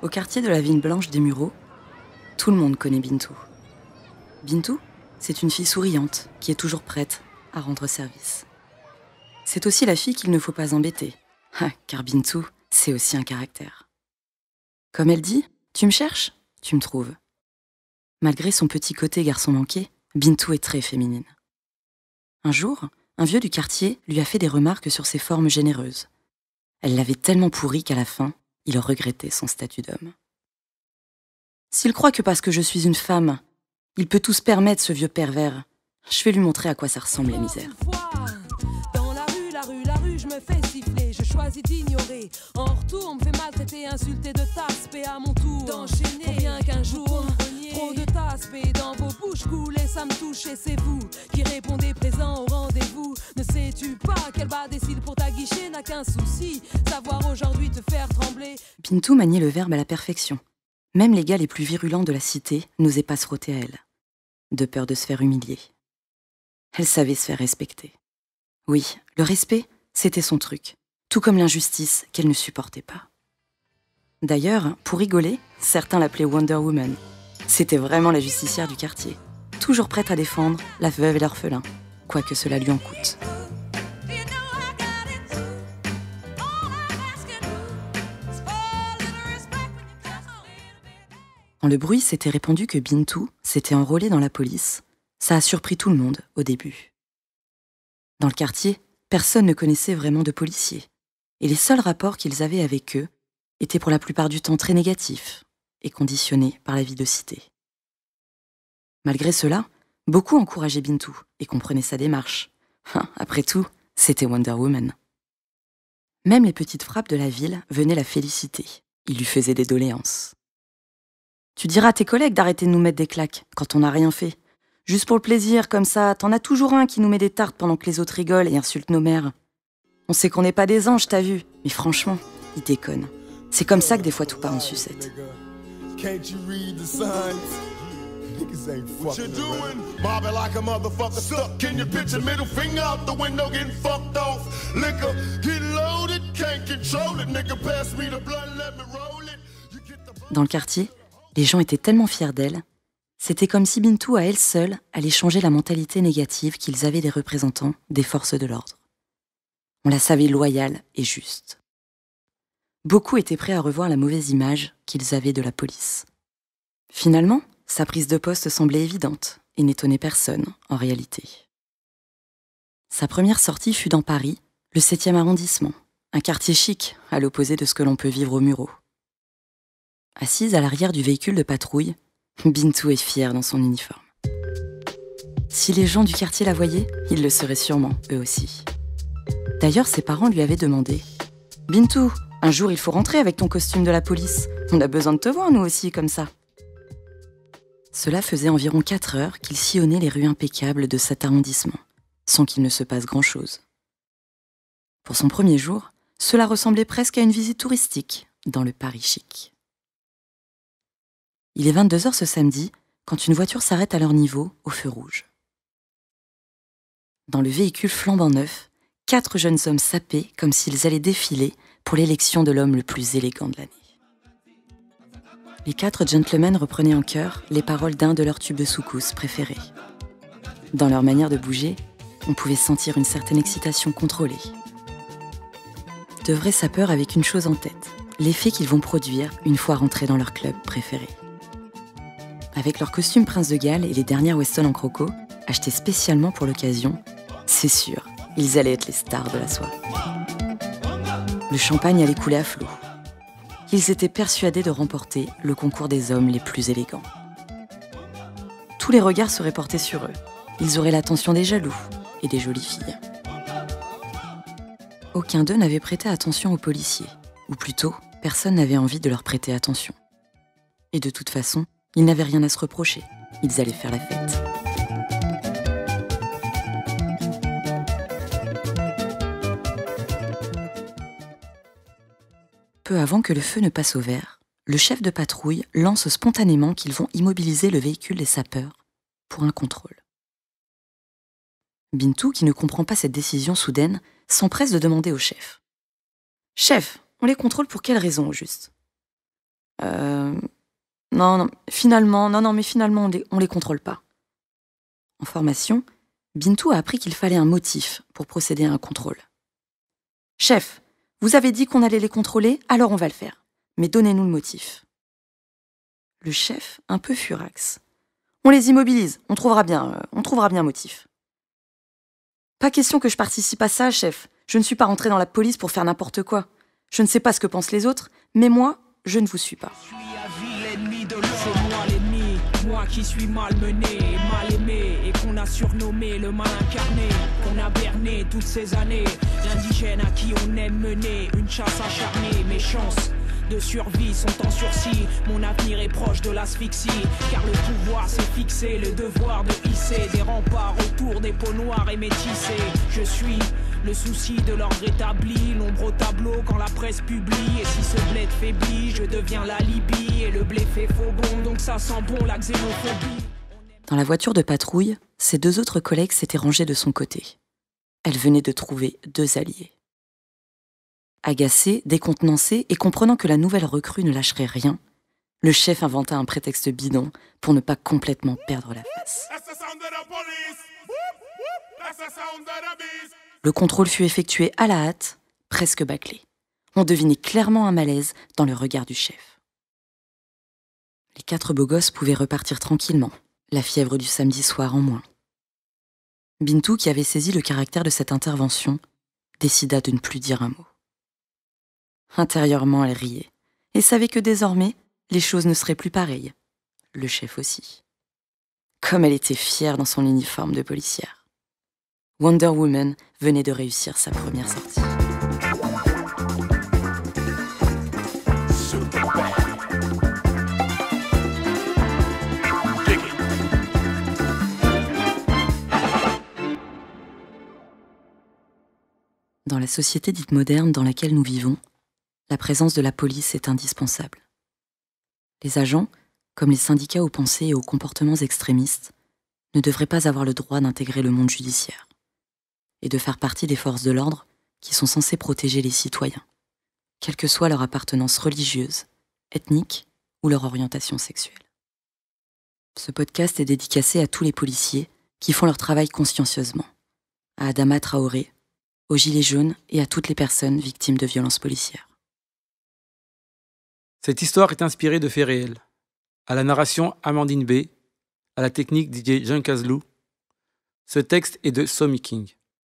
Au quartier de la Vigne Blanche des Mureaux, tout le monde connaît Bintou. Bintou, c'est une fille souriante qui est toujours prête à rendre service. C'est aussi la fille qu'il ne faut pas embêter, car Bintou, c'est aussi un caractère. Comme elle dit, tu me cherches, tu me trouves. Malgré son petit côté garçon manqué, Bintou est très féminine. Un jour, un vieux du quartier lui a fait des remarques sur ses formes généreuses. Elle l'avait tellement pourri qu'à la fin, il regrettait son statut d'homme. S'il croit que parce que je suis une femme, il peut tout se permettre, ce vieux pervers, je vais lui montrer à quoi ça ressemble la misère. Dans la rue, je me fais siffler, je choisis d'ignorer. En retour, on me fait maltraiter, insulter de taspe et à mon tour d'enchaîner. Pour bien qu'un jour, trop de taspe et dans vos bouches coulées, ça me touche et c'est vous qui répondez présent au rendez-vous. Ne sais-tu pas qu'elle bat des cils pour ta guichet n'a qu'un souci, savoir aujourd'hui te faire trembler. Bintou maniait le verbe à la perfection. Même les gars les plus virulents de la cité n'osaient pas se frotter à elle, de peur de se faire humilier. Elle savait se faire respecter. Oui, le respect, c'était son truc, tout comme l'injustice qu'elle ne supportait pas. D'ailleurs, pour rigoler, certains l'appelaient Wonder Woman. C'était vraiment la justicière du quartier, toujours prête à défendre la veuve et l'orphelin, quoi que cela lui en coûte. Quand le bruit s'était répandu que Bintou s'était enrôlée dans la police, ça a surpris tout le monde au début. Dans le quartier, personne ne connaissait vraiment de policiers, et les seuls rapports qu'ils avaient avec eux étaient pour la plupart du temps très négatifs et conditionnés par la vie de cité. Malgré cela, beaucoup encourageaient Bintou et comprenaient sa démarche. Après tout, c'était Wonder Woman. Même les petites frappes de la ville venaient la féliciter. Ils lui faisaient des doléances. Tu diras à tes collègues d'arrêter de nous mettre des claques quand on n'a rien fait. Juste pour le plaisir, comme ça, t'en as toujours un qui nous met des tartes pendant que les autres rigolent et insultent nos mères. On sait qu'on n'est pas des anges, t'as vu, mais franchement, ils déconnent. C'est comme ça que des fois tout part en sucette. Dans le quartier, les gens étaient tellement fiers d'elle, c'était comme si Bintou à elle seule allait changer la mentalité négative qu'ils avaient des représentants des forces de l'ordre. On la savait loyale et juste. Beaucoup étaient prêts à revoir la mauvaise image qu'ils avaient de la police. Finalement, sa prise de poste semblait évidente et n'étonnait personne en réalité. Sa première sortie fut dans Paris, le 7e arrondissement, un quartier chic à l'opposé de ce que l'on peut vivre aux Mureaux. Assise à l'arrière du véhicule de patrouille, Bintou est fière dans son uniforme. Si les gens du quartier la voyaient, ils le seraient sûrement, eux aussi. D'ailleurs, ses parents lui avaient demandé « Bintou, un jour il faut rentrer avec ton costume de la police. On a besoin de te voir, nous aussi, comme ça. » Cela faisait environ 4 heures qu'il sillonnait les rues impeccables de cet arrondissement, sans qu'il ne se passe grand-chose. Pour son premier jour, cela ressemblait presque à une visite touristique dans le Paris chic. Il est 22h ce samedi, quand une voiture s'arrête à leur niveau, au feu rouge. Dans le véhicule flambant neuf, 4 jeunes hommes sapés comme s'ils allaient défiler pour l'élection de l'homme le plus élégant de l'année. Les 4 gentlemen reprenaient en chœur les paroles d'un de leurs tubes de soukous préférés. Dans leur manière de bouger, on pouvait sentir une certaine excitation contrôlée. De vrais sapeurs avec une chose en tête, l'effet qu'ils vont produire une fois rentrés dans leur club préféré. Avec leurs costumes Prince de Galles et les dernières Weston en croco, achetés spécialement pour l'occasion, c'est sûr, ils allaient être les stars de la soirée. Le champagne allait couler à flot. Ils étaient persuadés de remporter le concours des hommes les plus élégants. Tous les regards seraient portés sur eux. Ils auraient l'attention des jaloux et des jolies filles. Aucun d'eux n'avait prêté attention aux policiers, ou plutôt, personne n'avait envie de leur prêter attention. Et de toute façon, ils n'avaient rien à se reprocher, ils allaient faire la fête. Peu avant que le feu ne passe au vert, le chef de patrouille lance spontanément qu'ils vont immobiliser le véhicule des sapeurs pour un contrôle. Bintou, qui ne comprend pas cette décision soudaine, s'empresse de demander au chef. « Chef, on les contrôle pour quelle raison au juste ?» Non, finalement, on les contrôle pas. En formation, Bintou a appris qu'il fallait un motif pour procéder à un contrôle. Chef, vous avez dit qu'on allait les contrôler, alors on va le faire. Mais donnez-nous le motif. Le chef, un peu furax. On les immobilise, on trouvera bien un motif. Pas question que je participe à ça, chef. Je ne suis pas rentrée dans la police pour faire n'importe quoi. Je ne sais pas ce que pensent les autres, mais moi, je ne vous suis pas. Moi qui suis malmené, mal aimé et qu'on a surnommé le mal incarné, qu'on a berné toutes ces années, l'indigène à qui on aime mener une chasse acharnée. Mes chances de survie sont en sursis, mon avenir est proche de l'asphyxie, car le pouvoir s'est fixé, le devoir de hisser des remparts autour des peaux noires et métissées. Je suis le souci de l'ordre établi, l'ombre au tableau quand la presse publie. Et si ce bled faiblit, je deviens la Libye. Et le blé fait faux bon, donc ça sent bon la xénophobie. Dans la voiture de patrouille, ses 2 autres collègues s'étaient rangés de son côté. Elle venait de trouver 2 alliés. Agacé, décontenancé et comprenant que la nouvelle recrue ne lâcherait rien, le chef inventa un prétexte bidon pour ne pas complètement perdre la face. Le contrôle fut effectué à la hâte, presque bâclé. On devinait clairement un malaise dans le regard du chef. Les 4 beaux gosses pouvaient repartir tranquillement, la fièvre du samedi soir en moins. Bintou, qui avait saisi le caractère de cette intervention, décida de ne plus dire un mot. Intérieurement, elle riait et savait que désormais, les choses ne seraient plus pareilles. Le chef aussi. Comme elle était fière dans son uniforme de policière. Wonder Woman venait de réussir sa première sortie. Dans la société dite moderne dans laquelle nous vivons, la présence de la police est indispensable. Les agents, comme les syndicats aux pensées et aux comportements extrémistes, ne devraient pas avoir le droit d'intégrer le monde judiciaire et de faire partie des forces de l'ordre qui sont censées protéger les citoyens, quelle que soit leur appartenance religieuse, ethnique ou leur orientation sexuelle. Ce podcast est dédicacé à tous les policiers qui font leur travail consciencieusement, à Adama Traoré, aux Gilets jaunes et à toutes les personnes victimes de violences policières. Cette histoire est inspirée de faits réels. À la narration Amandine B, à la technique DJ Jean Kazlou. Ce texte est de Somi King.